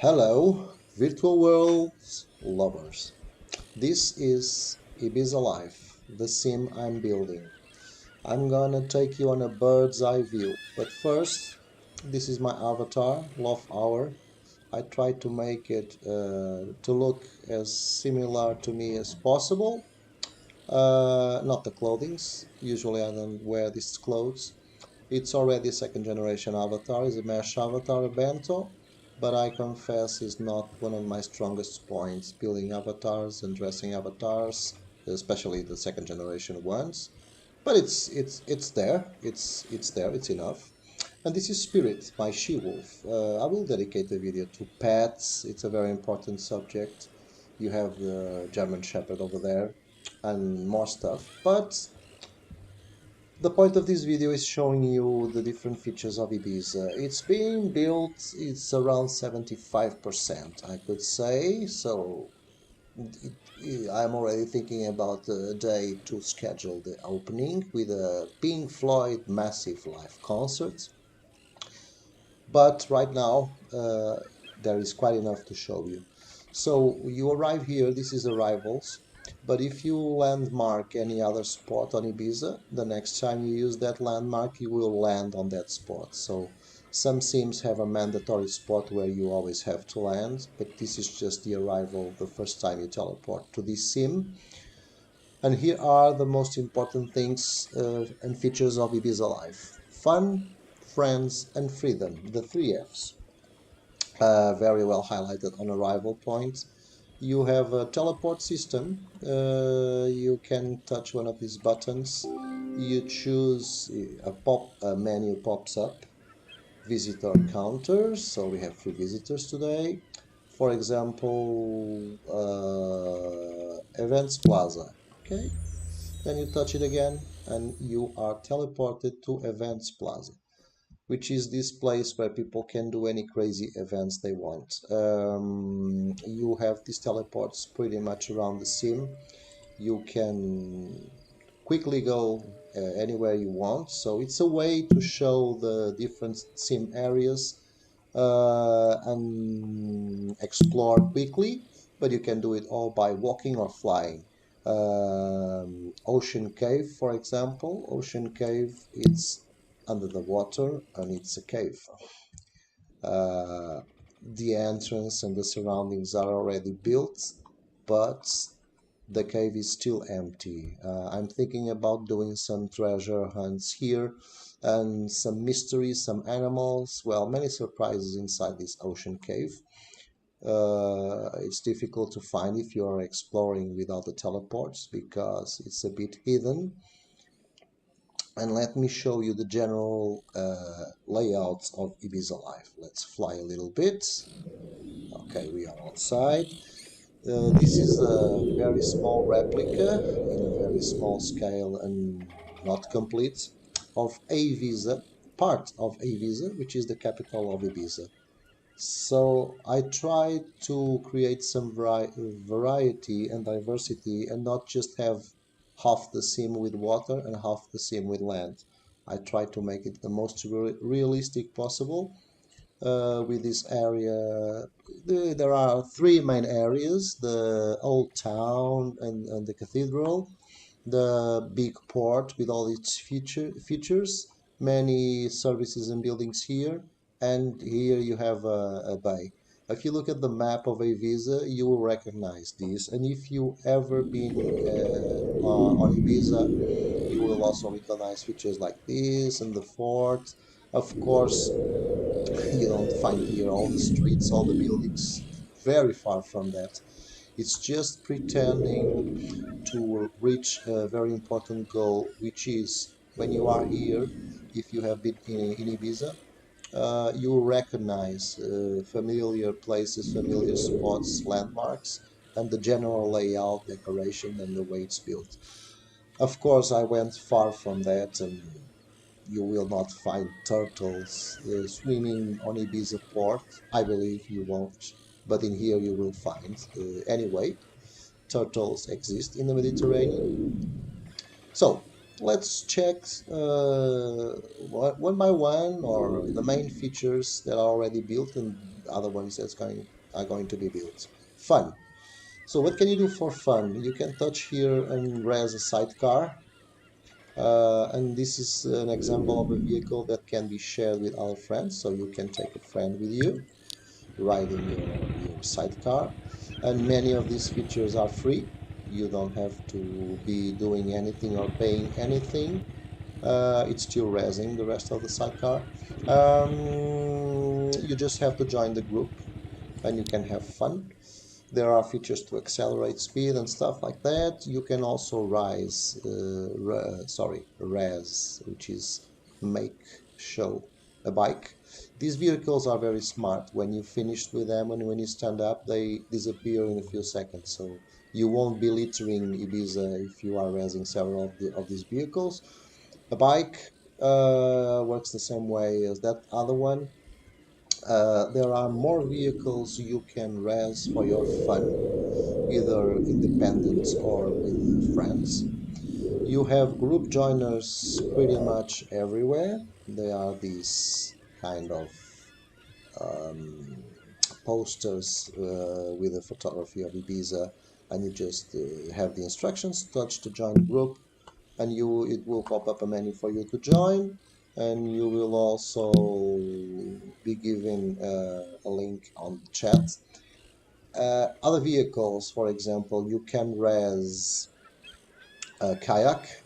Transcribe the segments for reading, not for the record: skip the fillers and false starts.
Hello, virtual worlds lovers. This is Ibiza Life, the sim I'm building. I'm gonna take you on a bird's eye view, but first, this is my avatar, Loff Auer. I try to make it to look as similar to me as possible. Not the clothings. Usually I don't wear these clothes. It's already a second generation avatar, is a mesh avatar, a bento, but I confess is not one of my strongest points, building avatars and dressing avatars, especially the second generation ones. But it's there. It's there. It's enough. And this is Spirit, my she-wolf. I will dedicate the video to pets. It's a very important subject. You have the German Shepherd over there and more stuff. But the point of this video is showing you the different features of Ibiza. It's being built, it's around 75%, I could say. So I'm already thinking about a day to schedule the opening with a Pink Floyd massive live concert. But right now, there is quite enough to show you. So you arrive here, this is arrivals. But if you landmark any other spot on Ibiza, the next time you use that landmark, you will land on that spot. So some sims have a mandatory spot where you always have to land, but this is just the arrival the first time you teleport to this sim. And here are the most important things and features of Ibiza life. Fun, friends, and freedom, the three Fs. Very well highlighted on arrival point. You have a teleport system. You can touch one of these buttons. You choose a menu pops up. Visitor counters. So we have 3 visitors today. For example, Events Plaza. Okay. Then you touch it again, and you are teleported to Events Plaza, which is this place where people can do any crazy events they want. You have these teleports pretty much around the sim. You can quickly go anywhere you want. So it's a way to show the different sim areas and explore quickly, but you can do it all by walking or flying. Ocean Cave, for example. Ocean Cave, it's under the water and it's a cave. Uh, the entrance and the surroundings are already built, but the cave is still empty. I'm thinking about doing some treasure hunts here and some mysteries, some animals, well, many surprises inside this ocean cave. It's difficult to find if you're exploring without the teleports because it's a bit hidden. And let me show you the general layout of Ibiza Life. Let's fly a little bit. Okay, we are outside. This is a very small replica in a very small scale and not complete of Ibiza, part of Ibiza, which is the capital of Ibiza. So I tried to create some variety and diversity and not just have half the sim with water and half the sim with land. I tried to make it the most realistic possible with this area. There are 3 main areas: the old town and the cathedral, the big port with all its features, many services and buildings here, and here you have a bay. If you look at the map of Ibiza, you will recognize this, and if you ever been on Ibiza, you will also recognize features like this and the fort. Of course, you don't find here all the streets, all the buildings, very far from that. It's just pretending to reach a very important goal, which is when you are here, if you have been in Ibiza, you will recognize familiar places, familiar spots, landmarks, and the general layout, decoration, and the way it's built. Of course, I went far from that, and you will not find turtles swimming on Ibiza port. I believe you won't, but in here you will find. Anyway, turtles exist in the Mediterranean. So let's check one by one or the main features that are already built and other ones that's are going to be built. Fun. So what can you do for fun? You can touch here and raise a sidecar. And this is an example of a vehicle that can be shared with other friends. So you can take a friend with you, riding your sidecar. And many of these features are free. You don't have to be doing anything or paying anything. It's still raising the rest of the sidecar. You just have to join the group and you can have fun. There are features to accelerate speed and stuff like that. You can also res, which is make show a bike. These vehicles are very smart. When you finish with them and when you stand up, they disappear in a few seconds. So you won't be littering Ibiza if you are raising several of these vehicles. A bike works the same way as that other one. There are more vehicles you can raise for your fun, either independent or with friends. You have group joiners pretty much everywhere. They are these kind of um, posters with a photography of Ibiza, and you just have the instructions, touch to join group, and it will pop up a menu for you to join, and you will also be given a link on the chat. Other vehicles, for example, you can res a kayak.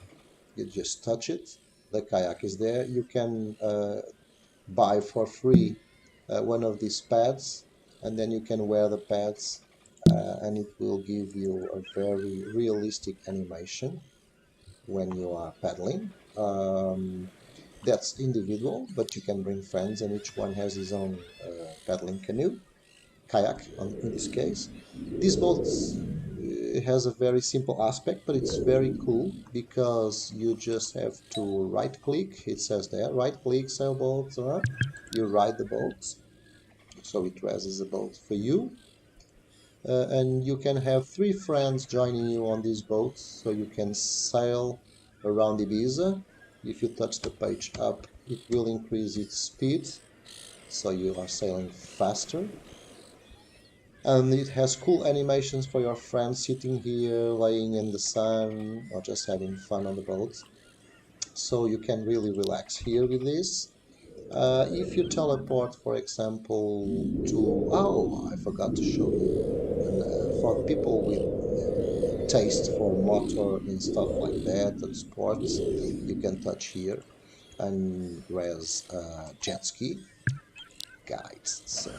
You just touch it, the kayak is there. You can buy for free one of these pads, and then you can wear the pads, and it will give you a very realistic animation when you are paddling. That's individual, but you can bring friends, and each one has his own paddling canoe, kayak in this case. This boat has a very simple aspect, but it's very cool because you just have to right click. It says there, right click, sailboat. You ride the boat, so it raises the boat for you. And you can have 3 friends joining you on this boat, so you can sail around Ibiza. If you touch the page up, it will increase its speed, so you are sailing faster. And it has cool animations for your friends sitting here, laying in the sun, or just having fun on the boat. So you can really relax here with this. If you teleport, for example, to... Oh, I forgot to show you. And for people with taste for motor and stuff like that and sports, you can touch here and res jet ski guides. So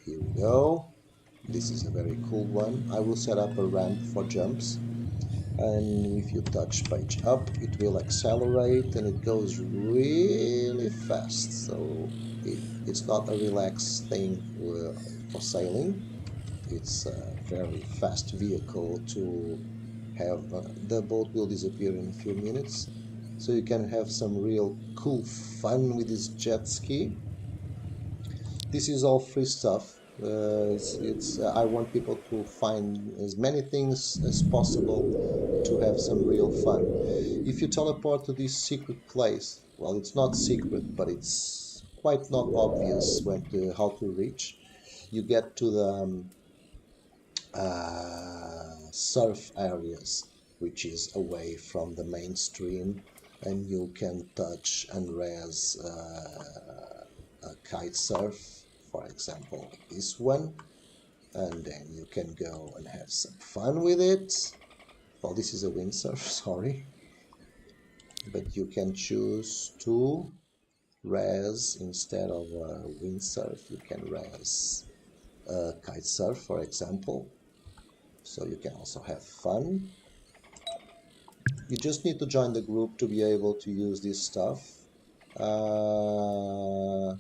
here we go. This is a very cool one. I will set up a ramp for jumps, and if you touch page up, it will accelerate and it goes really fast. So it's not a relaxed thing for sailing. It's a very fast vehicle to have. The boat will disappear in a few minutes, so you can have some real cool fun with this jet ski. This is all free stuff. I want people to find as many things as possible to have some real fun. If you teleport to this secret place, well, it's not secret, but it's quite not obvious how to reach. You get to the surf areas, which is away from the mainstream, and you can touch and res a kite surf, for example, this one, and then you can go and have some fun with it. Well, this is a windsurf, sorry, but you can choose to res instead of windsurf. You can res kite surf, for example, so you can also have fun. You just need to join the group to be able to use this stuff. Uh,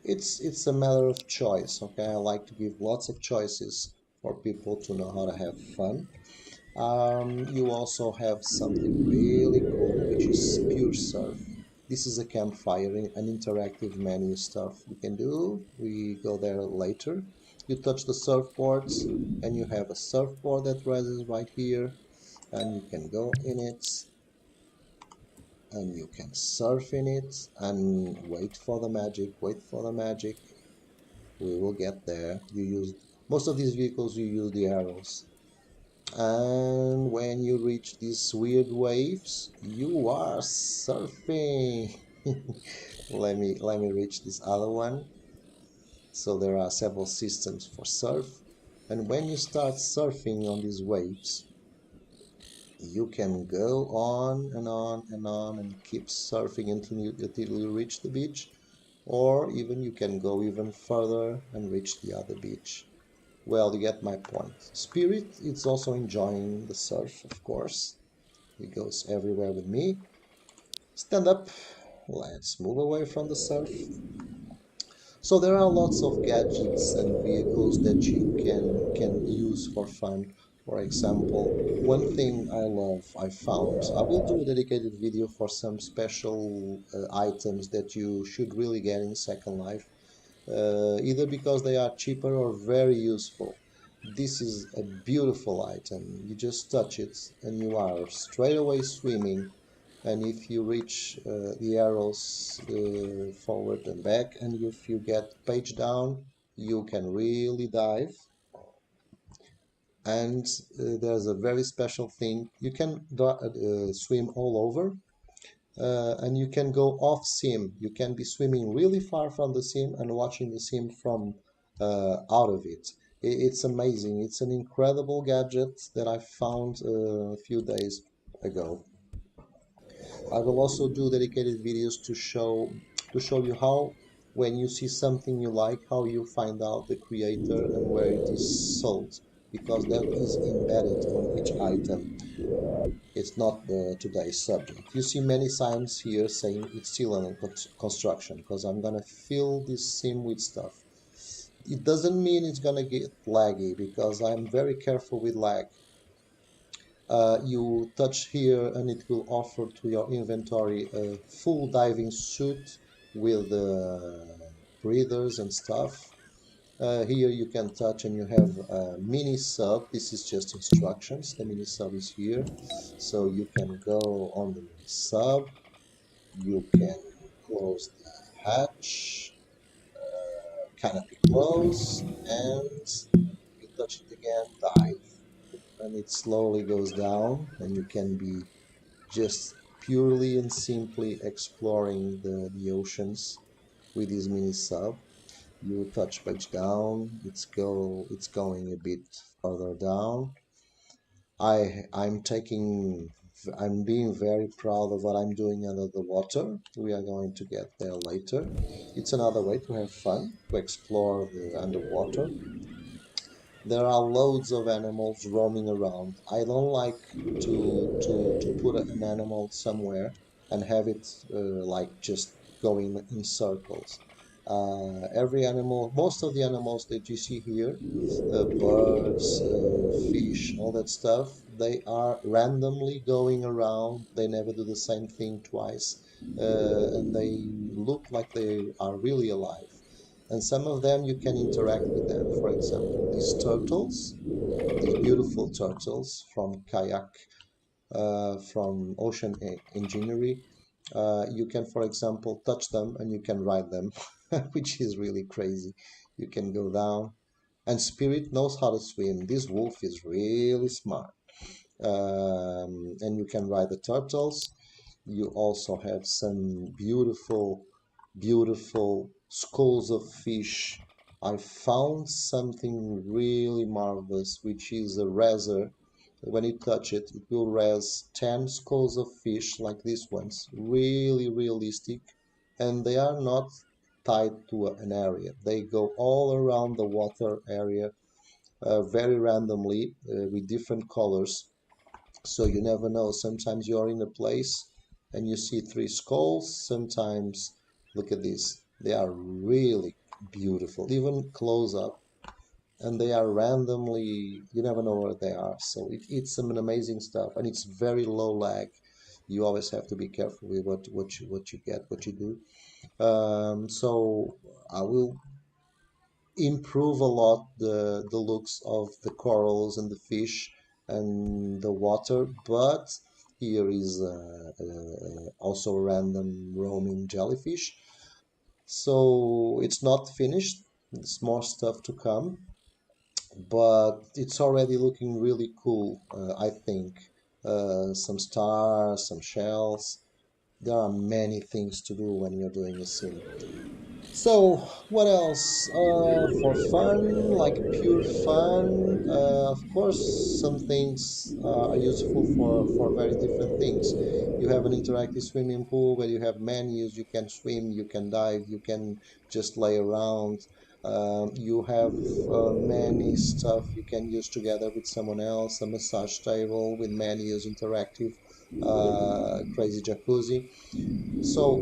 it's a matter of choice. Okay, I like to give lots of choices for people to know how to have fun. You also have something really cool, which is pure surf. This is a campfire, an interactive menu stuff you can do. We go there later. You touch the surfboards, and you have a surfboard that rises right here, and you can go in it, and you can surf in it, and wait for the magic, wait for the magic. We will get there. You use most of these vehicles, you use the arrows. And when you reach these weird waves, you are surfing. Let me reach this other one. So there are several systems for surf. And when you start surfing on these waves, you can go on and on and on and keep surfing until you reach the beach, or even you can go even further and reach the other beach. Well, you get my point. Spirit is also enjoying the surf, of course. He goes everywhere with me. Stand up. Let's move away from the surf. So there are lots of gadgets and vehicles that you can use for fun. For example, one thing I found, I will do a dedicated video for some special items that you should really get in Second Life, either because they are cheaper or very useful. This is a beautiful item. You just touch it and you are straight away swimming. And if you reach the arrows forward and back, and if you get page down, you can really dive. And there's a very special thing. You can swim all over, and you can go off sim. You can be swimming really far from the sim and watching the sim from out of it. It's amazing. It's an incredible gadget that I found a few days ago. I will also do dedicated videos to show you how, when you see something you like, how you find out the creator and where it is sold, because that is embedded on each item. It's not the today's subject. You see many signs here saying it's still under construction, because I'm gonna fill this sim with stuff. It doesn't mean it's gonna get laggy, because I'm very careful with lag. You touch here and it will offer to your inventory a full diving suit with breathers and stuff. Here you can touch and you have a mini sub. This is just instructions. The mini sub is here. So you can go on the mini sub. You can close the hatch, canopy close, and you touch it again, dive. And it slowly goes down and you can be just purely and simply exploring the oceans with this mini sub. You touch page down, it's going a bit further down. I'm being very proud of what I'm doing under the water. We are going to get there later. It's another way to have fun, to explore the underwater. There are loads of animals roaming around. I don't like to put an animal somewhere and have it like just going in circles. Every animal, most of the animals that you see here, birds, fish, all that stuff, they are randomly going around. They never do the same thing twice, and they look like they are really alive. And some of them you can interact with them. For example, these turtles, these beautiful turtles from kayak, from ocean engineering. You can, for example, touch them and you can ride them, which is really crazy. You can go down, and Spirit knows how to swim. This wolf is really smart. And you can ride the turtles. You also have some beautiful schools of fish. I found something really marvelous, which is a razor. When you touch it, it will raise 10 schools of fish like these ones. Really realistic. And they are not tied to an area. They go all around the water area very randomly with different colors. So you never know. Sometimes you're in a place and you see three skulls. Sometimes, look at this. They are really beautiful, even close up, and they are randomly, you never know where they are. So it's some amazing stuff, and it's very low lag. You always have to be careful with what you get, what you do. So I will improve a lot the looks of the corals and the fish and the water, but here is also a random roaming jellyfish. So it's not finished. There's more stuff to come, but it's already looking really cool, I think. Some stars, some shells. There are many things to do when you're doing a sim. So, what else? For fun, like pure fun, of course, some things are useful for very different things. You have an interactive swimming pool where you have menus, you can swim, you can dive, you can just lay around. You have many stuff you can use together with someone else, a massage table with menus, interactive, crazy jacuzzi. So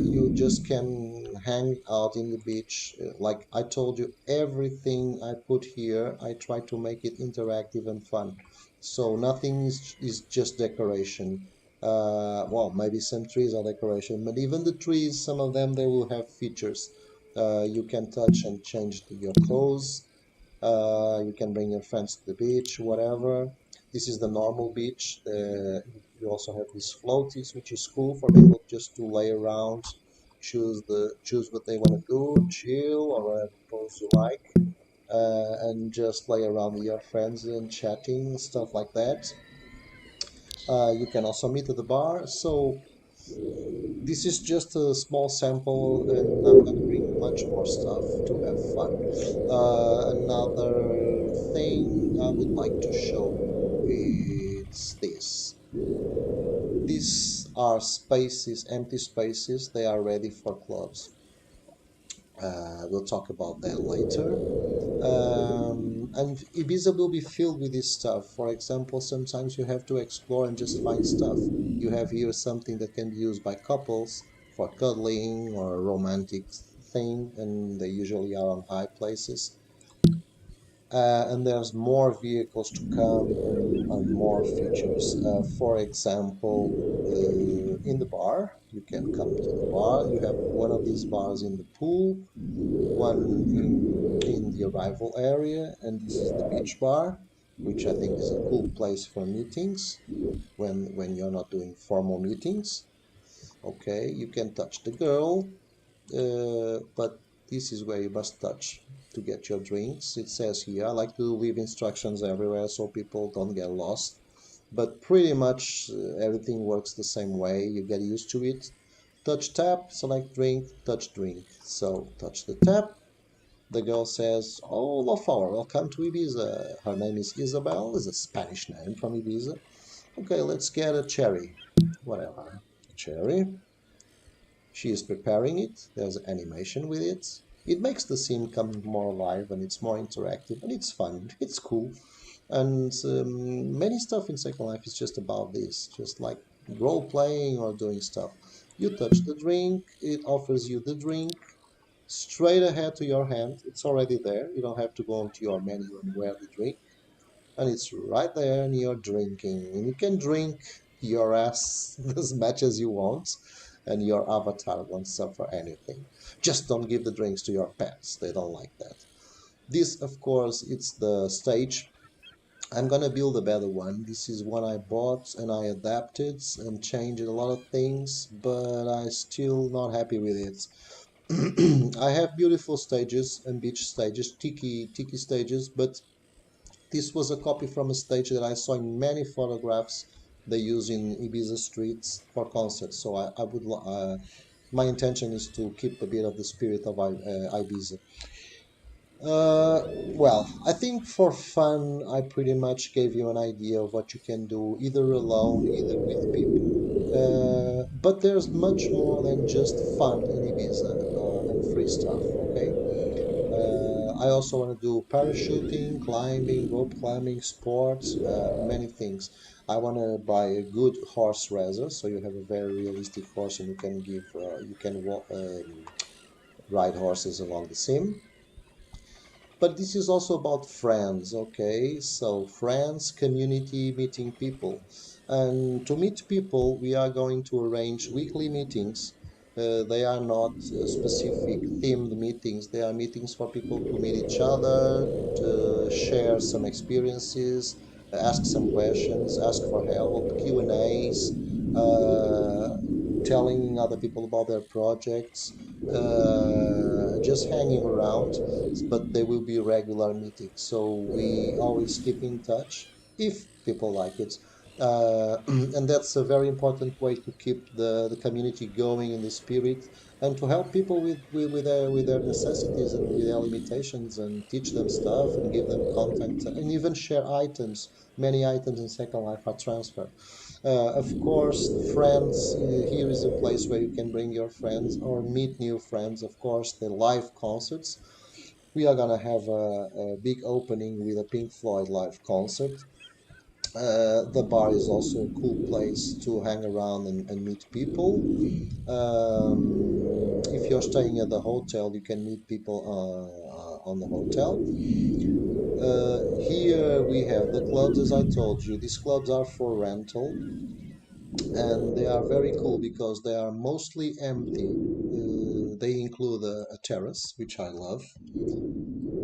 you just can hang out in the beach. Like I told you, everything I put here, I try to make it interactive and fun. So nothing is just decoration. Well, maybe some trees are decoration, but even the trees, some of them, they will have features. You can touch and change your clothes. You can bring your friends to the beach, whatever. This is the normal beach. You also have these floaties, which is cool for people just to lay around, choose what they want to do, chill or whatever pose you like, and just lay around with your friends and chatting, stuff like that. You can also meet at the bar. So this is just a small sample, and I'm going to bring much more stuff to have fun. Another thing I would like to show you is this. These are spaces, empty spaces. They are ready for clubs. We'll talk about that later. And Ibiza will be filled with this stuff. For example, sometimes you have to explore and just find stuff. You have here something that can be used by couples for cuddling or a romantic thing, and they usually are on high places. And there's more vehicles to come and more features. For example, in the bar, you can come to the bar. You have one of these bars in the pool, one in the arrival area, and this is the beach bar, which I think is a cool place for meetings when you're not doing formal meetings. Okay, you can touch the girl, but this is where you must touch to get your drinks. It says here, I like to leave instructions everywhere so people don't get lost. But pretty much everything works the same way. You get used to it. Touch tap, select drink, touch drink. So touch the tap. The girl says, "Oh, Loff, welcome to Ibiza." Her name is Isabel, is a Spanish name from Ibiza. Okay, let's get a cherry. Whatever. A cherry. She is preparing it. There's animation with it. It makes the scene come more alive and it's more interactive and it's fun. It's cool. And many stuff in Second Life is just about this, just like role playing or doing stuff. You touch the drink, it offers you the drink straight ahead to your hand. It's already there. You don't have to go onto your menu and grab the drink. And it's right there and you're drinking. And you can drink your ass as much as you want, and your avatar won't suffer anything. Just don't give the drinks to your pets. They don't like that. This, of course, it's the stage. I'm gonna build a better one. This is one I bought and I adapted and changed a lot of things, but I still not happy with it. I have beautiful stages and beach stages, tiki stages, but this was a copy from a stage that I saw in many photographs they use in Ibiza streets for concerts. So I would my intention is to keep a bit of the spirit of Ibiza. Well, I think for fun, I pretty much gave you an idea of what you can do, either alone, either with people. But there's much more than just fun in Ibiza and free stuff, okay? I also want to do parachuting, climbing, rope climbing, sports, many things. I want to buy a good horse racer, so you have a very realistic horse and you can ride horses along the sim. But this is also about friends, okay? So friends, community, meeting people. And to meet people, we are going to arrange weekly meetings. They are not specific themed meetings. They are meetings for people to meet each other, to share some experiences, ask some questions, ask for help, Q&As, telling other people about their projects, just hanging around, but they will be regular meetings. So we always keep in touch if people like it. And that's a very important way to keep the community going in the spirit and to help people with their necessities and with their limitations and teach them stuff and give them contact and even share items. Many items in Second Life are transferred. Of course, friends, here is a place where you can bring your friends or meet new friends. Of course, the live concerts. We are gonna have a big opening with a Pink Floyd live concert. The bar is also a cool place to hang around and meet people. If you're staying at the hotel, you can meet people on the hotel. Here we have the clubs, as I told you. These clubs are for rental and they are very cool because they are mostly empty. They include a terrace, which I love.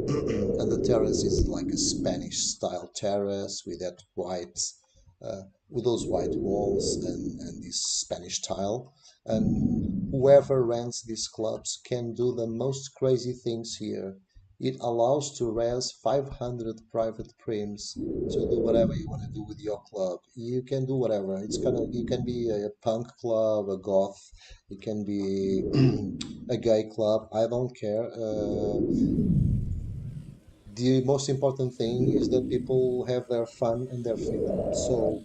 And the terrace is like a Spanish style terrace with that white, with those white walls and this Spanish tile. And whoever rents these clubs can do the most crazy things here. It allows to raise 500 private prims to do whatever you want to do with your club. You can do whatever. You can be a punk club, a goth, it can be a gay club. I don't care. The most important thing is that people have their fun and their freedom. So,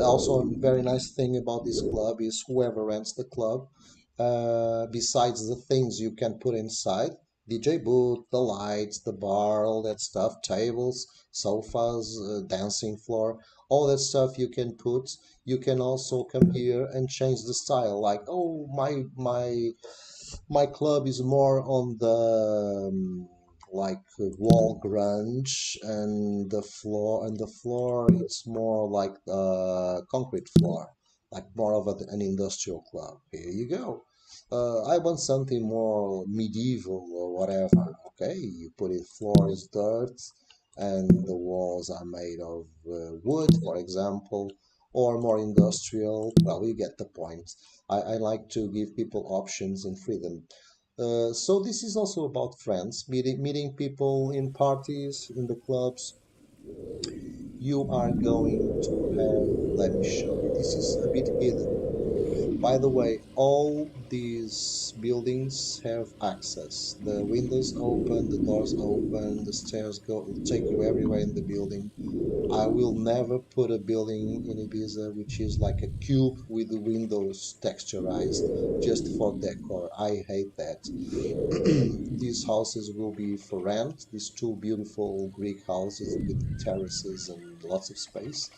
also a very nice thing about this club is whoever rents the club, besides the things you can put inside, DJ booth, the lights, the bar, all that stuff, tables, sofas, dancing floor, all that stuff you can put. You can also come here and change the style. Like, oh, my club is more on the like wall grunge, and the floor it's more like concrete floor, like more of an industrial club. Here you go. I want something more medieval or whatever. Okay, you put it floor is dirt and the walls are made of wood, for example, or more industrial. Well, you get the point. I like to give people options and freedom. So this is also about friends, meeting people in parties, in the clubs. You are going to have, let me show you. This is a bit hidden. By the way, all these buildings have access. The windows open, the doors open, the stairs go take you everywhere in the building. I will never put a building in Ibiza which is like a cube with the windows texturized just for decor. I hate that. These houses will be for rent, these two beautiful Greek houses with terraces and lots of space.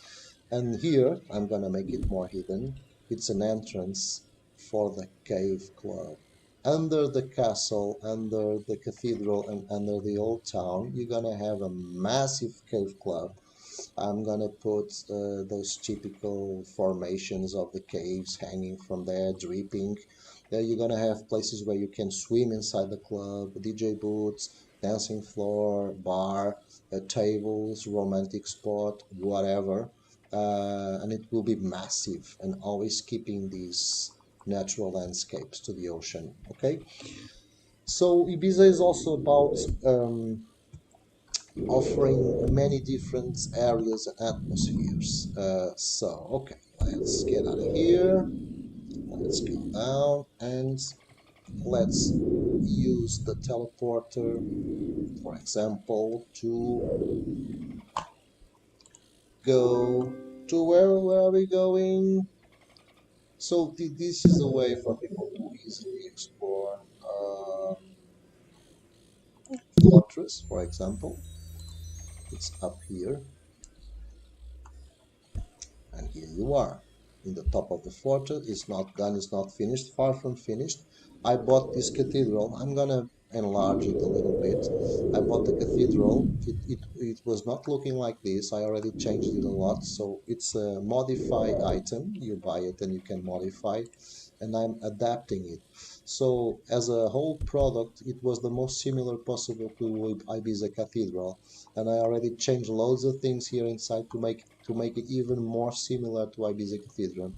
And here, I'm gonna make it more hidden. It's an entrance for the cave club. Under the castle, under the cathedral, and under the old town, you're gonna have a massive cave club. I'm gonna put those typical formations of the caves hanging from there, dripping. You're gonna have places where you can swim inside the club, DJ booths, dancing floor, bar, tables, romantic spot, whatever. And it will be massive and always keeping these natural landscapes to the ocean. Okay, so Ibiza is also about offering many different areas and atmospheres. Okay, let's get out of here. Let's go down and let's use the teleporter, for example, to go to where are we going? So this is a way for people to easily explore fortress, for example. It's up here. And here you are, in the top of the fortress. It's not done, it's not finished, far from finished. I bought this cathedral. I'm gonna enlarge it a little bit. I bought the cathedral. It was not looking like this. I already changed it a lot. So it's a modify item. You buy it and you can modify, and I'm adapting it. So as a whole product, it was the most similar possible to Ibiza Cathedral, and I already changed loads of things here inside to make it even more similar to Ibiza Cathedral.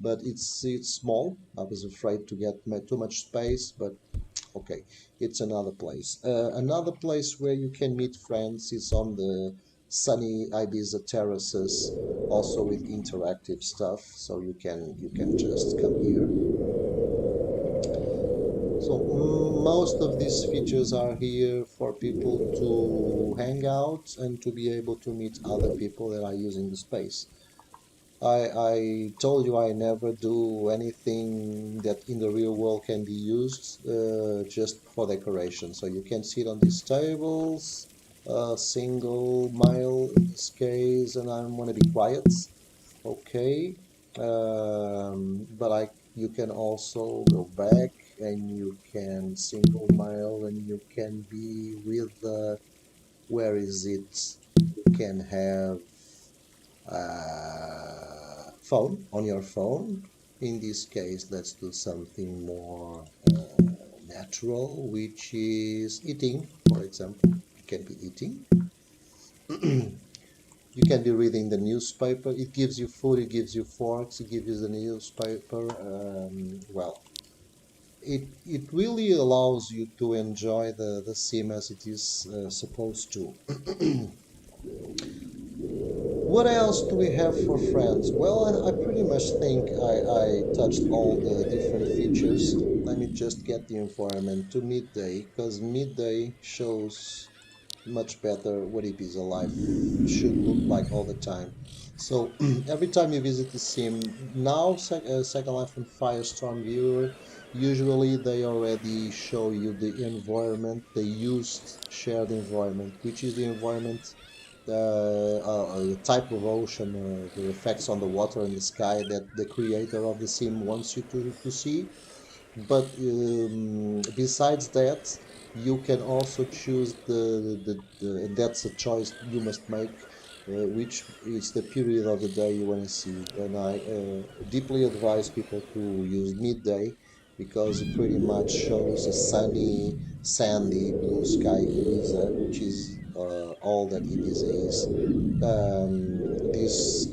But it's small. I was afraid to get too much space, but Okay, it's another place. Another place where you can meet friends is on the sunny Ibiza terraces, also with interactive stuff. So you can just come here. So most of these features are here for people to hang out and to be able to meet other people that are using the space. I told you I never do anything that in the real world can be used just for decoration. So you can sit on these tables, single mile in this case, and I'm gonna be quiet. Okay, but you can also go back and you can single mile and you can be with where is it? You can have phone on your phone. In this case, let's do something more natural, which is eating, for example. You can be eating. You can be reading the newspaper. It gives you food, it gives you forks, it gives you the newspaper. Well, it really allows you to enjoy the sim as it is supposed to. What else do we have for friends? Well, I pretty much think I touched all the different features. Let me just get the environment to midday, because midday shows much better what Ibiza life should look like all the time. So every time you visit the sim, now Second Life and Firestorm Viewer, usually they already show you the environment, the used shared environment, which is the environment, the type of ocean, the effects on the water and the sky that the creator of the sim wants you to see. But besides that, you can also choose and that's a choice you must make, which is the period of the day you want to see. And I deeply advise people to use midday because it pretty much shows a sunny, sandy, blue sky Ibiza, which is all that Ibiza is. These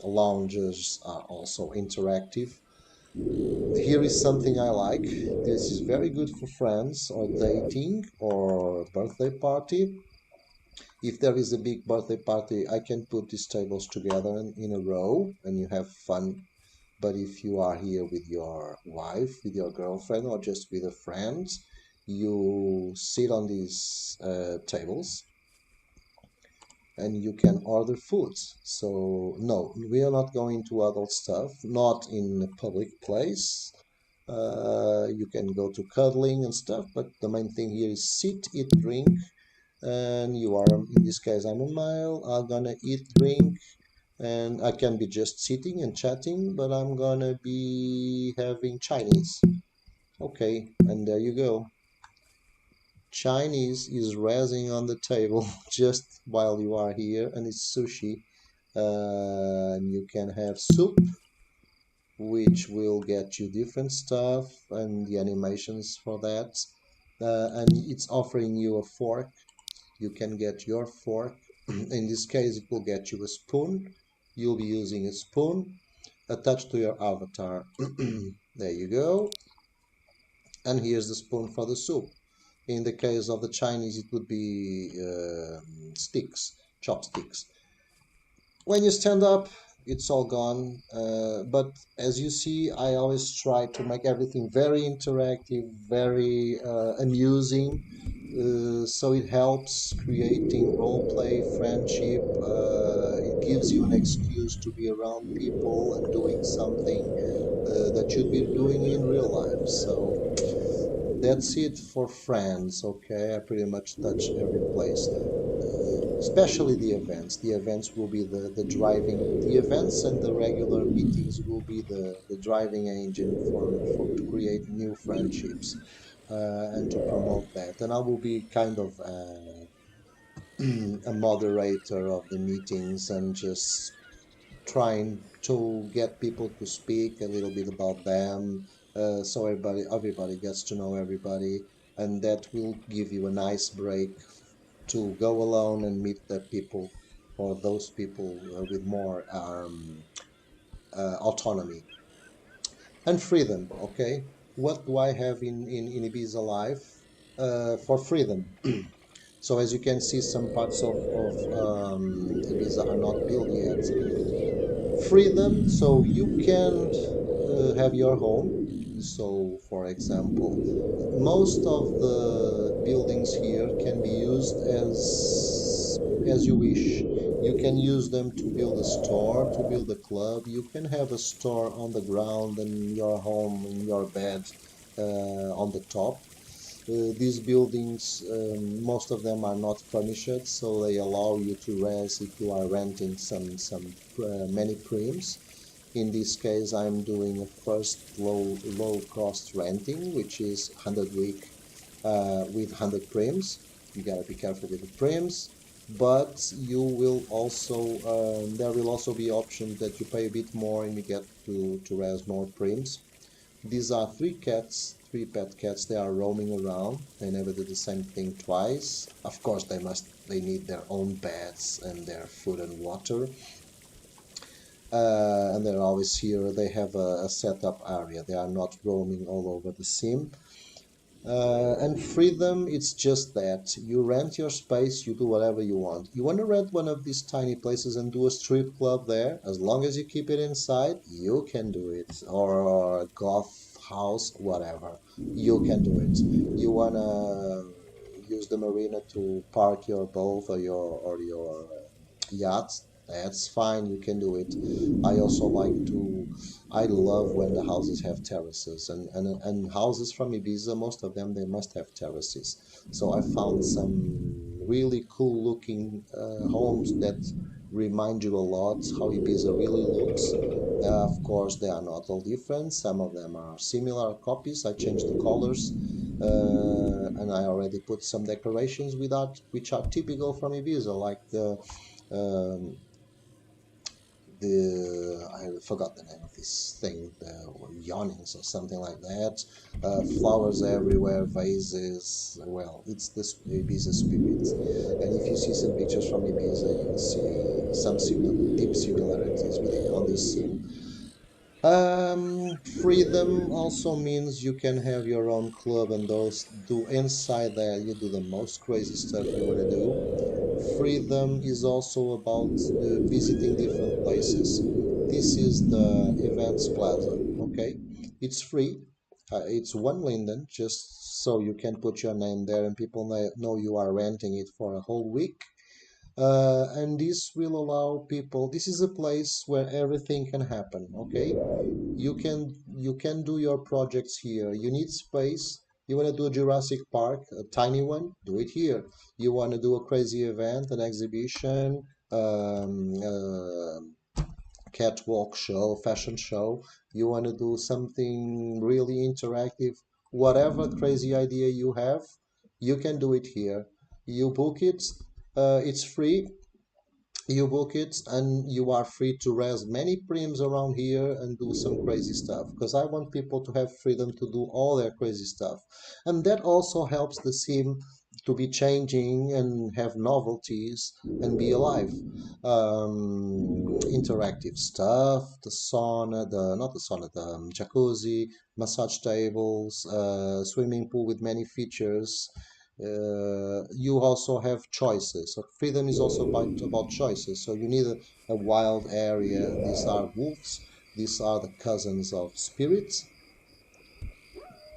lounges are also interactive. Here is something I like. This is very good for friends or dating or birthday party. If there is a big birthday party, I can put these tables together in a row and you have fun. But if you are here with your wife, with your girlfriend, or just with a friend, you sit on these tables and you can order foods. So, no, we are not going to adult stuff, not in a public place. You can go to cuddling and stuff, but the main thing here is sit, eat, drink, and you are, in this case, I'm a male, I'm gonna eat, drink, and I can be just sitting and chatting, but I'm gonna be having Chinese. Okay, and there you go. Chinese is rising on the table just while you are here, and it's sushi. And you can have soup, which will get you different stuff and the animations for that. And it's offering you a fork. You can get your fork. In this case, it will get you a spoon. You'll be using a spoon attached to your avatar. There you go. And here's the spoon for the soup. In the case of the Chinese, it would be sticks, chopsticks. When you stand up, it's all gone. But as you see, I always try to make everything very interactive, very amusing. So it helps creating role play, friendship. It gives you an excuse to be around people and doing something that you'd be doing in real life. So that's it for friends. Okay, I pretty much touch every place, especially the events. The events will be the driving, the events and the regular meetings will be the driving engine for to create new friendships and to promote that. And I will be kind of a moderator of the meetings and just trying to get people to speak a little bit about them, so everybody gets to know everybody, and that will give you a nice break to go alone and meet the people or those people with more autonomy and freedom. Okay, what do I have in Ibiza life? For freedom. So as you can see, some parts of Ibiza are not built yet. Freedom, so you can have your home. So, for example, most of the buildings here can be used as you wish. You can use them to build a store, to build a club. You can have a store on the ground and your home in your bed on the top. These buildings, most of them are not furnished, so they allow you to rent if you are renting some many prims. In this case, I'm doing a first low cost renting, which is 100 week with 100 prims. You gotta be careful with the prims, but you will also there will also be options that you pay a bit more and you get to raise more prims. These are three cats, three pet cats. They are roaming around. They never do the same thing twice. Of course, they need their own beds and their food and water. And they're always here. They have a setup area. They are not roaming all over the sim. And freedom, it's just that. You rent your space, you do whatever you want. You want to rent one of these tiny places and do a strip club there, as long as you keep it inside, you can do it. Or a golf house, whatever. You can do it. You want to use the marina to park your boat or your yacht, that's fine, you can do it. I also like to, I love when the houses have terraces, and houses from Ibiza, most of them, they must have terraces. So I found some really cool looking homes that remind you a lot how Ibiza really looks. Of course, they are not all different. Some of them are similar copies. I changed the colors, and I already put some decorations with art, which are typical from Ibiza, like um, the I forgot the name of this thing, the awnings or something like that. Flowers everywhere, vases. Well, it's the Ibiza spirit. And if you see some pictures from Ibiza, you will see some deep similarities with it on this scene. Freedom also means you can have your own club and those do inside there. You do the most crazy stuff you want to do. Freedom is also about visiting different places. This is the events plaza, okay? It's free. It's one linden, just so you can put your name there and people know you are renting it for a whole week. And this will allow people, this is a place where everything can happen, okay? You can do your projects here. You need space. You want to do a Jurassic Park, a tiny one, do it here. You want to do a crazy event, an exhibition, catwalk show, fashion show. You want to do something really interactive, whatever crazy idea you have, you can do it here. You book it, it's free. You book it and you are free to raise many prims around here and do some crazy stuff, because I want people to have freedom to do all their crazy stuff, and that also helps the sim to be changing and have novelties and be alive. Interactive stuff, the sauna, the not the sauna, the jacuzzi, massage tables, swimming pool with many features. You also have choices. So freedom is also about choices. So you need a wild area. These are wolves. These are the cousins of spirits.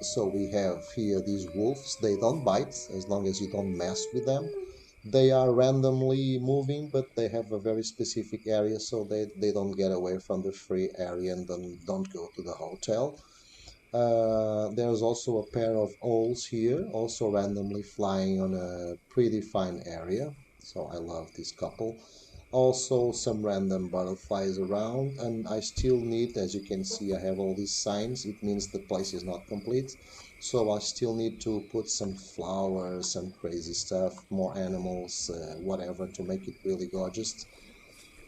So we have here these wolves. They don't bite as long as you don't mess with them. They are randomly moving, but they have a very specific area, so they don't get away from the free area and then don't go to the hotel. There's also a pair of owls here, also randomly flying on a predefined area. So I love this couple. Also some random butterflies around, and I still need, as you can see, I have all these signs. It means the place is not complete. So I still need to put some flowers, some crazy stuff, more animals, whatever to make it really gorgeous.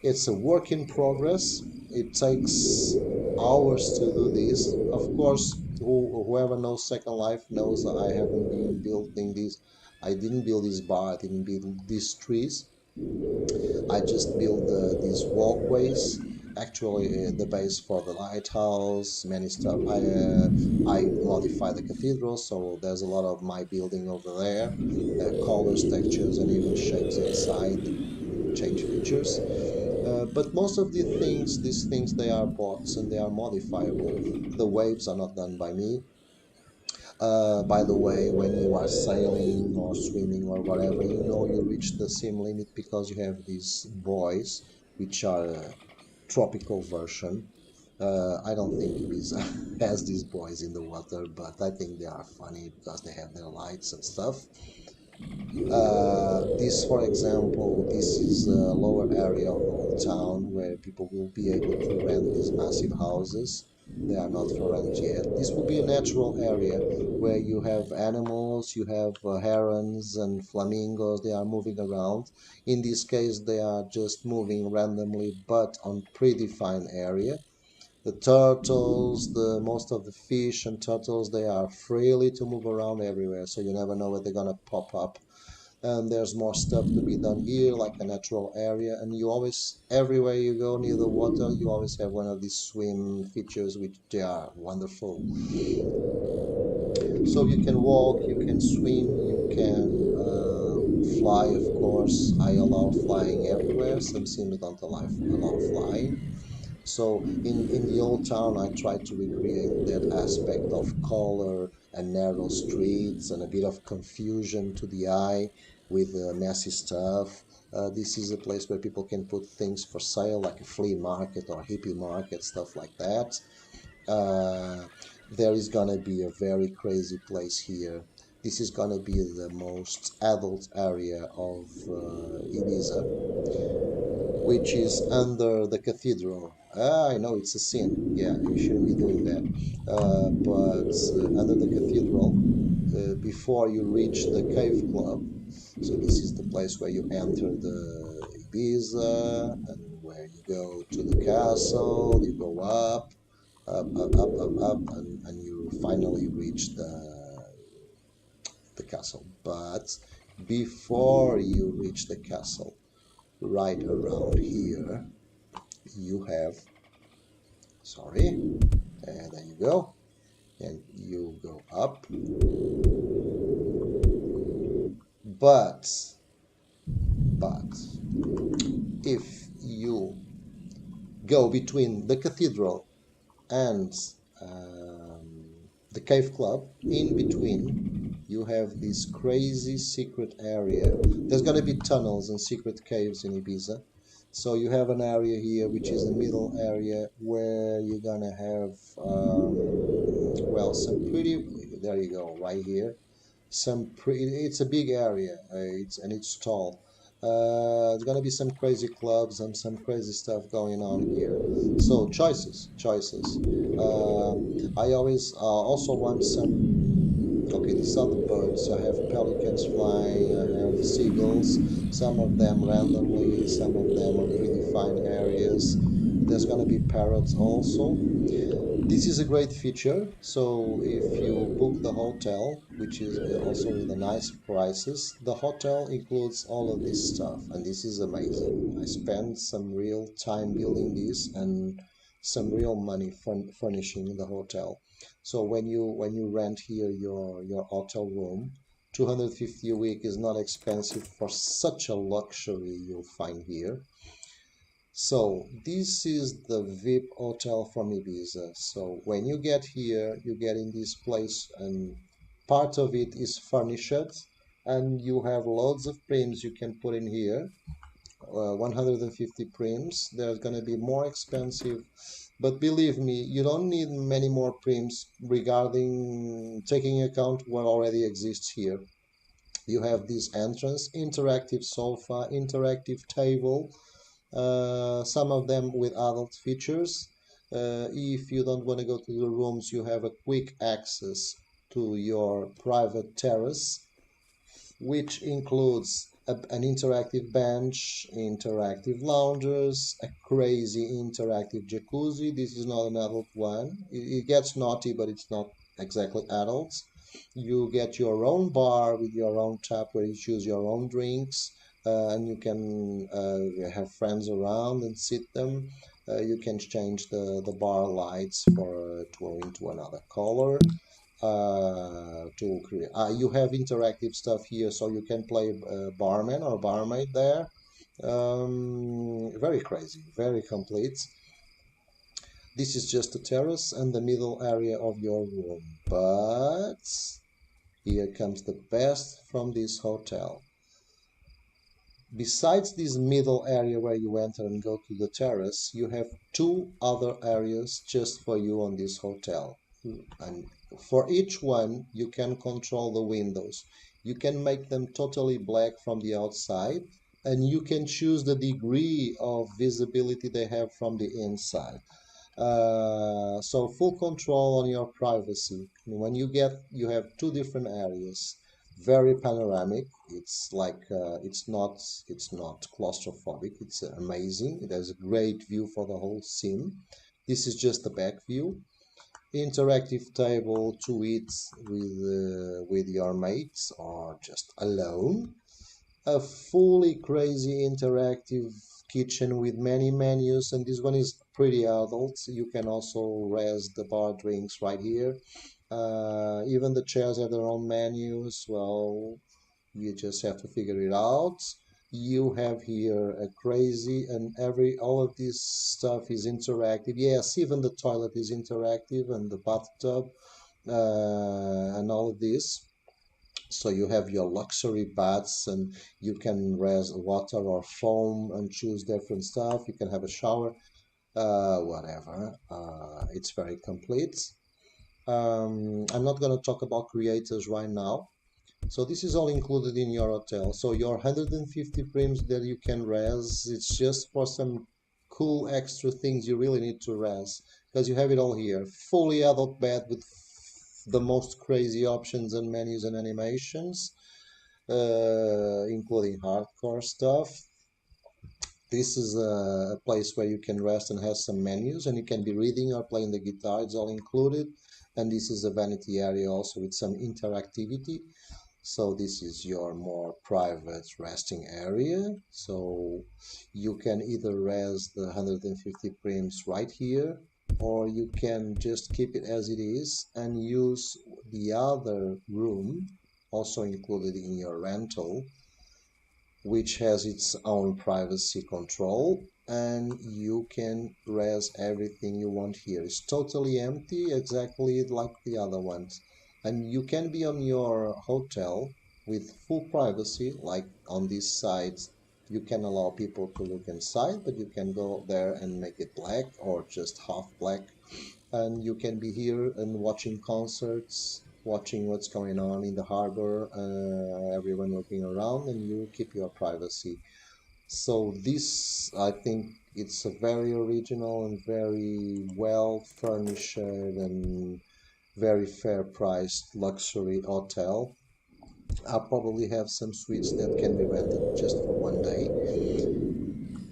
It's a work in progress. It takes hours to do this. Of course, whoever knows Second Life knows that I haven't been building this. I didn't build this bar. I didn't build these trees. I just built these walkways. actually the base for the lighthouse, many stuff. I modify the cathedral, so there's a lot of my building over there, colors, textures, and even shapes inside that change features. But most of these things, they are bots and they are modifiable. The waves are not done by me. By the way, when you are sailing or swimming or whatever, you know you reach the sim limit because you have these buoys, which are a tropical version. I don't think Ibiza has these buoys in the water, but I think they are funny because they have their lights and stuff. This, for example, this is a lower area of the whole town where people will be able to rent these massive houses. They are not for rent yet. This will be a natural area where you have animals, you have herons and flamingos. They are moving around. In this case, they are just moving randomly, but on predefined area. The turtles, the most of the fish and turtles, they are freely to move around everywhere, so you never know where they're gonna pop up. And there's more stuff to be done here, like a natural area. And you always, everywhere you go near the water, you always have one of these swim features, which they are wonderful. So you can walk, you can swim, you can fly. Of course, I allow flying everywhere. Some sims don't allow flying. So in the old town, I tried to recreate that aspect of color and narrow streets and a bit of confusion to the eye with messy stuff. This is a place where people can put things for sale, like a flea market or hippie market, stuff like that. Uh, there is gonna be a very crazy place here. This is gonna be the most adult area of Ibiza, which is under the cathedral. Ah, I know it's a sin. Yeah, you shouldn't be doing that. But under the cathedral, before you reach the cave club, so this is the place where you enter the Ibiza and where you go to the castle, you go up, and you finally reach the castle. But before you reach the castle, right around here, you have, sorry, and there you go, and you go up. But if you go between the cathedral and the cave club, in between you have this crazy secret area. There's going to be tunnels and secret caves in Ibiza. So you have an area here, which is the middle area, where you're gonna have, well, some pretty. There you go, right here. Some pretty. It's a big area. It's tall. There's gonna be some crazy clubs and some crazy stuff going on here. So choices. Uh, I always also want some. Okay, these are the birds. I have pelicans flying. I have seagulls. Some of them randomly. Some of them on predefined areas. There's gonna be parrots also. This is a great feature. So if you book the hotel, which is also with the nice prices, the hotel includes all of this stuff, and this is amazing. I spent some real time building this and some real money furnishing the hotel. So when you rent here your hotel room, 250 a week is not expensive for such a luxury you'll find here. So this is the VIP hotel from Ibiza. So when you get here, you get in this place and part of it is furnished and you have loads of prims you can put in here. 150 prims. They're going to be more expensive, but believe me, you don't need many more prims regarding taking account what already exists here. You have this entrance, interactive sofa, interactive table, some of them with adult features. If you don't want to go to the rooms, you have a quick access to your private terrace, which includes an interactive bench, interactive loungers, a crazy interactive jacuzzi. This is not an adult one. It gets naughty, but it's not exactly adult. You get your own bar with your own tap where you choose your own drinks, and you can have friends around and sit them. You can change the bar lights for to go into another color. To create, you have interactive stuff here, so you can play barman or barmaid there. Very crazy, very complete. This is just a terrace and the middle area of your room. But here comes the best from this hotel. Besides this middle area where you enter and go to the terrace, you have two other areas just for you on this hotel. And for each one, you can control the windows. You can make them totally black from the outside, and you can choose the degree of visibility they have from the inside. So full control on your privacy. When you have two different areas, very panoramic. It's like it's not claustrophobic. It's amazing. It has a great view for the whole scene. This is just the back view. Interactive table to eat with your mates or just alone. A fully crazy interactive kitchen with many menus, and this one is pretty adult. You can also res the bar drinks right here. Even the chairs have their own menus. Well, you just have to figure it out. You have here a crazy, and every all of this stuff is interactive. Yes, even the toilet is interactive, and the bathtub, and all of this. So you have your luxury baths, and you can raise water or foam and choose different stuff. You can have a shower, whatever. It's very complete. I'm not going to talk about creators right now. So this is all included in your hotel. So your 150 prims that you can raise, it's just for some cool extra things you really need to raise, because you have it all here. Fully adult bed with the most crazy options and menus and animations, including hardcore stuff. This is a place where you can rest and have some menus, and you can be reading or playing the guitar. It's all included. And this is a vanity area also with some interactivity. So this is your more private resting area. So you can either rest the 150 prims right here, or you can just keep it as it is and use the other room, also included in your rental, which has its own privacy control, and you can res everything you want here. It's totally empty, exactly like the other ones. And you can be on your hotel with full privacy, like on this side. You can allow people to look inside, but you can go there and make it black or just half black, and you can be here and watching concerts, watching what's going on in the harbor, everyone looking around, and you keep your privacy. So this, I think, it's a very original and very well furnished and very fair priced luxury hotel. I'll probably have some suites that can be rented just for one day.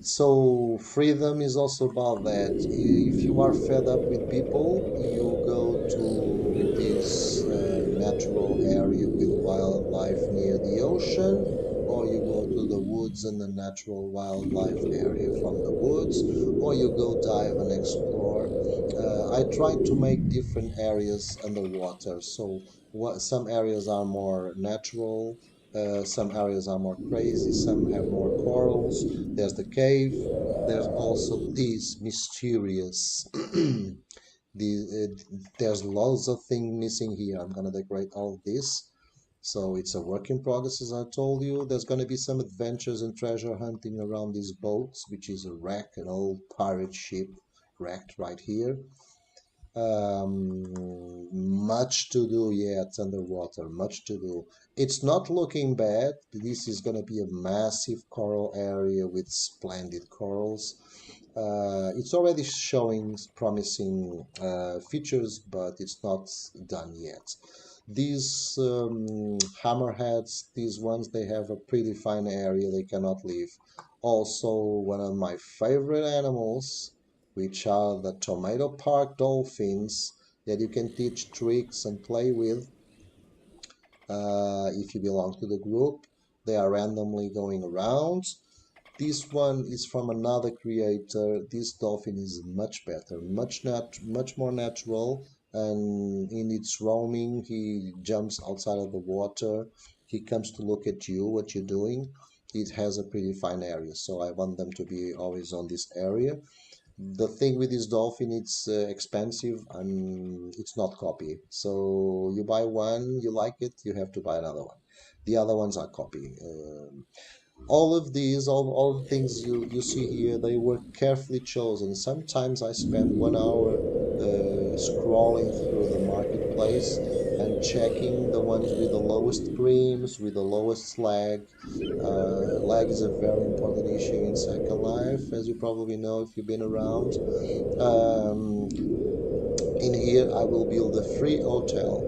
So freedom is also about that. If you are fed up with people, you go to this natural area with wildlife near the ocean, or you go to the woods and the natural wildlife area from the woods, or you go dive and explore. I try to make different areas underwater. So some areas are more natural, some areas are more crazy, some have more corals. There's the cave. There's also these mysterious. There's lots of things missing here. I'm gonna decorate all this. So it's a work in progress, as I told you. There's gonna be some adventures and treasure hunting around these boats, which is a wreck, an old pirate ship wrecked right here. Much to do yet underwater, much to do. It's not looking bad. This is going to be a massive coral area with splendid corals. It's already showing promising features, but it's not done yet. These hammerheads, these ones, they have a predefined area they cannot leave. Also, one of my favorite animals, which are the Tomato Park dolphins that you can teach tricks and play with if you belong to the group. They are randomly going around. This one is from another creator. This dolphin is much better, much more natural, and in its roaming, he jumps outside of the water. He comes to look at you, what you're doing. It has a pretty fine area, so I want them to be always on this area. The thing with this dolphin, it's expensive and it's not copy. So you buy one, you like it, you have to buy another one. The other ones are copy. All of these, all the things you see here, they were carefully chosen. Sometimes I spend 1 hour scrolling through the marketplace and checking the ones with the lowest creams, with the lowest lag. Lag is a very important issue in Second Life, as you probably know if you've been around. Um, in here, I will build a free hotel.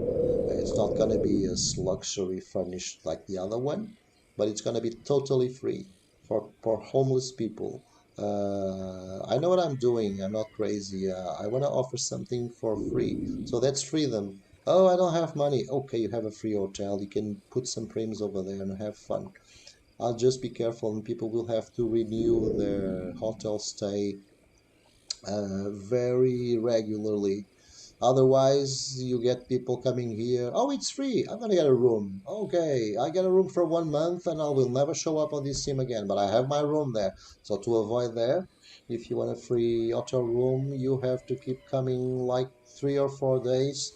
It's not going to be a luxury furnished like the other one, but it's going to be totally free for homeless people. I know what I'm doing. I'm not crazy. I want to offer something for free. So that's freedom. Oh, I don't have money. Okay, you have a free hotel. You can put some frames over there and have fun. I'll just be careful, and people will have to renew their hotel stay very regularly. Otherwise, you get people coming here. Oh, it's free. I'm gonna get a room. Okay, I get a room for 1 month and I will never show up on this sim again. But I have my room there. So to avoid that, if you want a free hotel room, you have to keep coming like 3 or 4 days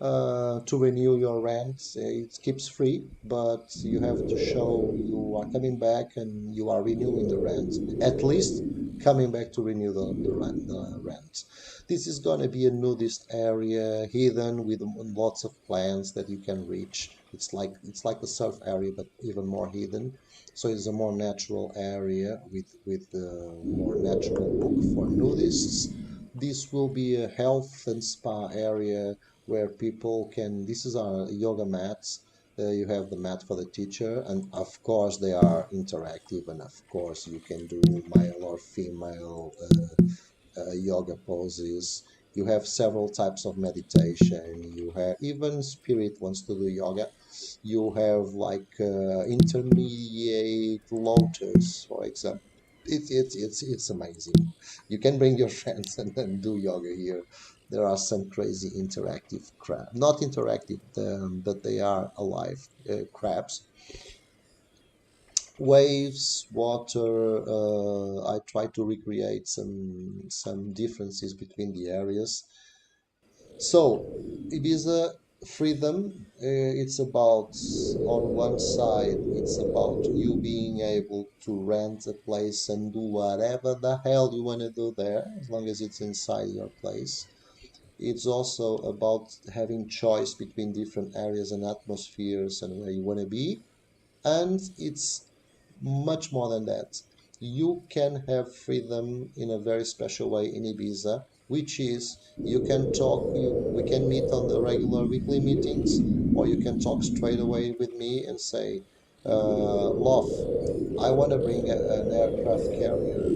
to renew your rent. It keeps free, but you have to show you are coming back and you are renewing the rent. At least coming back to renew the rent. This is going to be a nudist area, hidden with lots of plants that you can reach. It's like the surf area, but even more hidden. So it's a more natural area with more natural book for nudists. This will be a health and spa area where people can. This is our yoga mats. You have the mat for the teacher, and of course they are interactive, and of course you can do male or female yoga poses. You have several types of meditation. You have even spirit wants to do yoga. You have like intermediate lotus, for example. It's amazing. You can bring your friends and do yoga here. There are some crazy interactive crab, not interactive, but they are alive crabs. Waves, water. I try to recreate some differences between the areas. So Ibiza freedom. It's about, on one side, it's about you being able to rent a place and do whatever the hell you want to do there, as long as it's inside your place. It's also about having choice between different areas and atmospheres and where you want to be. And it's much more than that. You can have freedom in a very special way in Ibiza, which is you can talk, we can meet on the regular weekly meetings, or you can talk straight away with me and say, Loff, I want to bring an aircraft carrier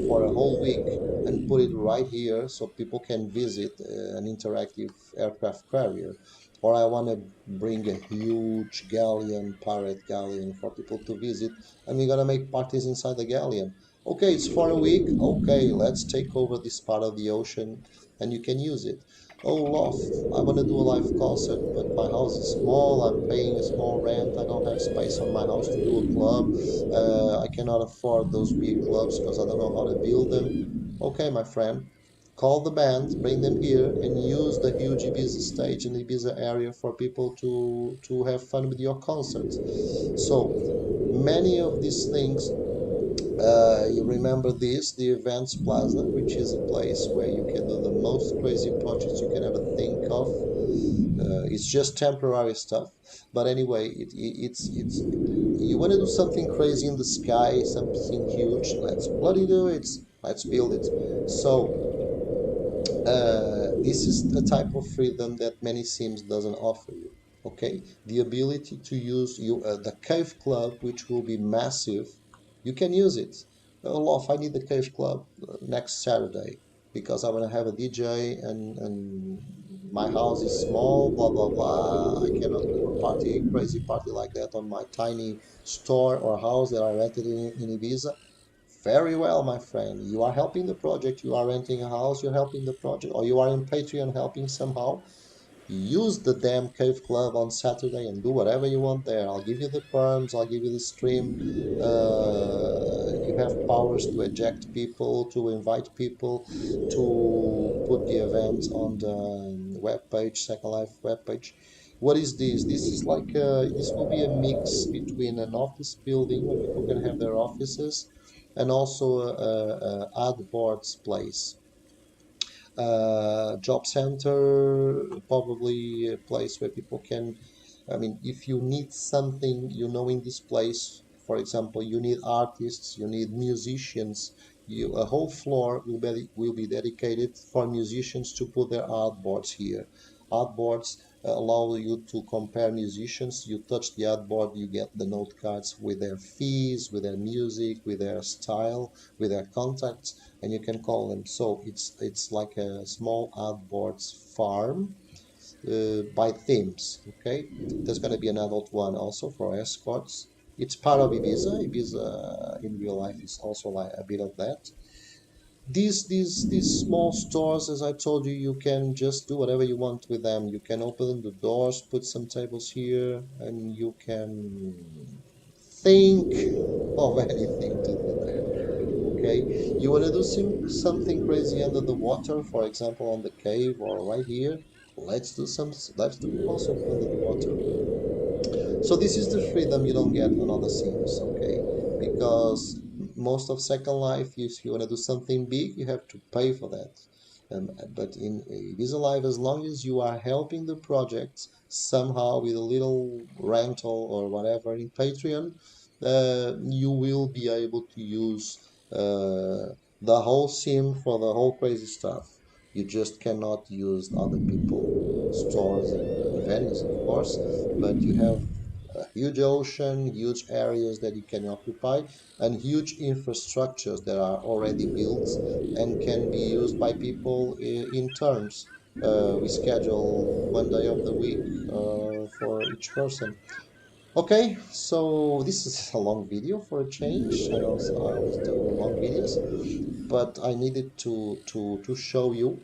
for a whole week and put it right here so people can visit an interactive aircraft carrier. Or I want to bring a huge galleon, pirate galleon, for people to visit, and we're gonna make parties inside the galleon. Okay, it's for a week. Okay, let's take over this part of the ocean and you can use it. Oh, Loft, I want to do a live concert, but my house is small. I'm paying a small rent. I don't have space on my house to do a club. I cannot afford those big clubs because I don't know how to build them. Okay, my friend, call the band, bring them here, and use the huge Ibiza stage and Ibiza area for people to have fun with your concerts. So many of these things, you remember this, the Events Plaza, which is a place where you can do the most crazy projects you can ever think of. It's just temporary stuff, but anyway, it's you want to do something crazy in the sky, something huge. Let's bloody do it. Let's build it. So this is the type of freedom that many sims doesn't offer you. Okay, the ability to use the cave club, which will be massive. You can use it. Oh, Lof, I need the cave club next Saturday because I want to have a DJ and my house is small, blah blah blah. I cannot do a party, crazy party like that on my tiny store or house that I rented in Ibiza. Very well, my friend. You are helping the project. You are renting a house. You're helping the project, or you are in Patreon helping somehow. Use the damn cave club on Saturday and do whatever you want there. I'll give you the perms, I'll give you the stream. You have powers to eject people, to invite people, to put the event on the web page, Second Life web page. What is this? This is like this will be a mix between an office building where people can have their offices and also a ad boards place, job center, probably a place where people can, I mean, if you need something, in this place, for example, you need artists, you need musicians, a whole floor will be dedicated for musicians to put their artboards here. Artboards allow you to compare musicians. You touch the artboard, you get the note cards with their fees, with their music, with their style, with their contacts, and you can call them. So it's like a small artboards farm by themes. Okay, there's going to be an adult one also for escorts. It's part of Ibiza. Ibiza in real life is also like a bit of that. These small stores, as I told you, you can just do whatever you want with them. You can open the doors, put some tables here, and you can think of anything to do there. Okay, you want to do something crazy under the water, for example, on the cave or right here. Let's do it also under the water. So this is the freedom you don't get on other sims, okay? Because most of Second Life, if you want to do something big, you have to pay for that. But in Ibiza Life, as long as you are helping the project somehow with a little rental or whatever in Patreon, you will be able to use the whole sim for the whole crazy stuff. You just cannot use other people stores and venues, of course, but you have a huge ocean, huge areas that you can occupy, and huge infrastructures that are already built and can be used by people in turns. We schedule one day of the week for each person. Okay, so this is a long video for a change. I know I always do long videos, but I needed to show you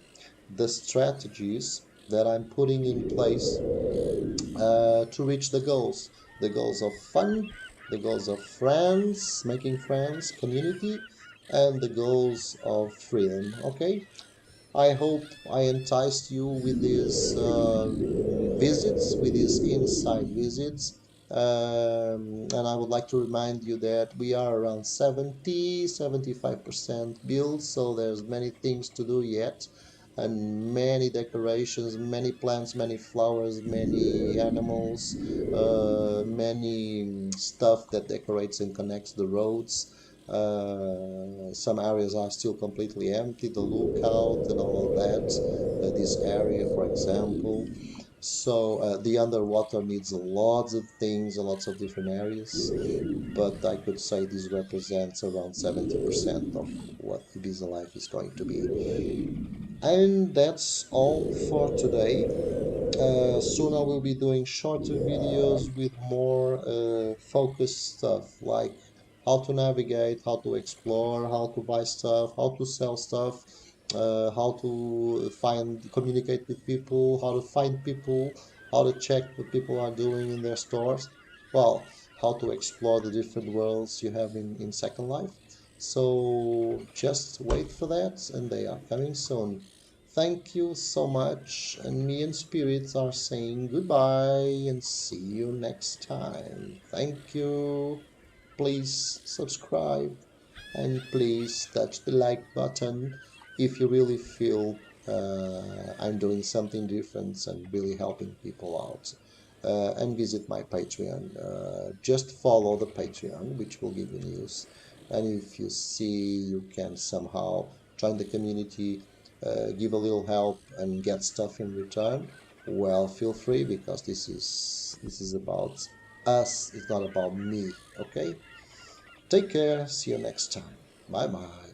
the strategies that I'm putting in place to reach the goals of fun, the goals of friends, making friends, community, and the goals of freedom. Okay, I hope I enticed you with these visits, with these inside visits. And I would like to remind you that we are around 75% built, so there's many things to do yet, and many decorations, many plants, many flowers, many animals, many stuff that decorates and connects the roads. Some areas are still completely empty, the lookout and all of that. This area, for example. So the underwater needs lots of things, lots of different areas, but I could say this represents around 70% of what Ibiza life is going to be. And that's all for today. Soon I will be doing shorter videos with more focused stuff, like how to navigate, how to explore, how to buy stuff, how to sell stuff, how to communicate with people, how to find people, how to check what people are doing in their stores. Well, how to explore the different worlds you have in Second Life. So just wait for that, and they are coming soon. Thank you so much, and me and spirits are saying goodbye and see you next time. Thank you. Please subscribe and please touch the like button if you really feel I'm doing something different and really helping people out. And visit my Patreon. Just follow the Patreon, which will give you news. And if you see you can somehow join the community, give a little help and get stuff in return, well, feel free, because this is about us. It's not about me. Okay. Take care. See you next time. Bye bye.